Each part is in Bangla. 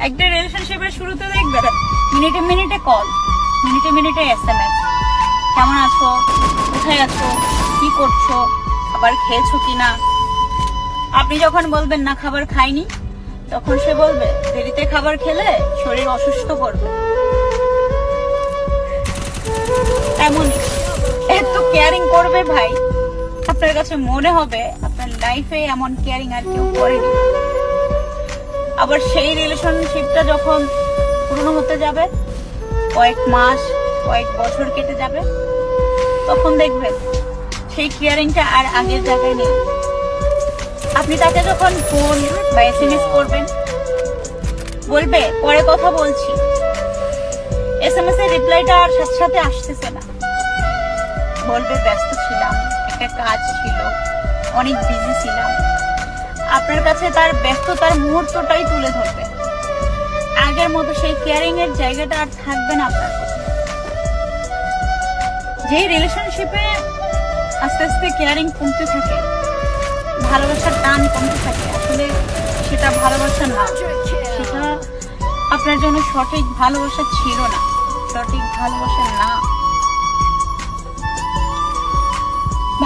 একটা রিলেশনশিপের শুরুতে দেখবে মিনিটে মিনিটে কল, মিনিটে মিনিটে SMS, কেমন আছো, কোথায় আছো, কি করছো, খাবার খেয়েছো কিনা। আপনি যখন বলবেন না খাবার খাইনি, তখন সে বলবে দেরিতে খাবার খেলে শরীর অসুস্থ করবে। এমনই এত কেয়ারিং করবে ভাই, আপনার কাছে মনে হবে আপনার লাইফে এমন কেয়ারিং আর কেউ করেনি। আবার সেই রিলেশনশিপটা যখন পুরনো হতে যাবে, কয়েক মাস কয়েক বছর কেটে যাবে, তখন দেখবেন সেই কেয়ারিংটা আর আগের জায়গায় নেই। আপনি তাকে যখন ফোন বা SMS করবেন, বলবে পরে কথা বলছি, SMS এর রিপ্লাইটা আর সাথে সাথে আসতেছে না, বলবে ব্যস্ত ছিলাম, একটা কাজ ছিল, অনেক বিজি ছিলাম। আপনার কাছে তার ব্যস্ততার মুহূর্তটাই তুলে ধরবে, আগের মতো সেই কেয়ারিং এর জায়গাটা আর থাকবে না আপনার কাছে। যে রিলেশনশিপে আস্তে আস্তে কেয়ারিং কমতে থাকে, ভালোবাসার টান কমতে থাকে, আসলে সেটা ভালোবাসা না, সেটা আপনার জন্য সঠিক ভালোবাসা ছিল না, সঠিক ভালোবাসা না।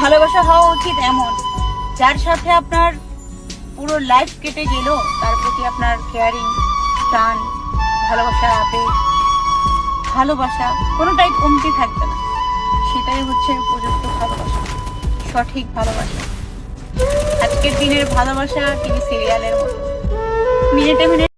ভালোবাসা হওয়া উচিত এমন, যার সাথে আপনার পুরো লাইফ কেটে গেল, তার প্রতি আপনার কেয়ারিং, টান, ভালোবাসা, আবেগ, ভালোবাসা কোনোটাই কমতি থাকবে না। সেটাই হচ্ছে উপযুক্ত ভালোবাসা, সঠিক ভালোবাসা। আজকের দিনের ভালোবাসা টিভি সিরিয়ালের মতো মিনিটে মিনিটে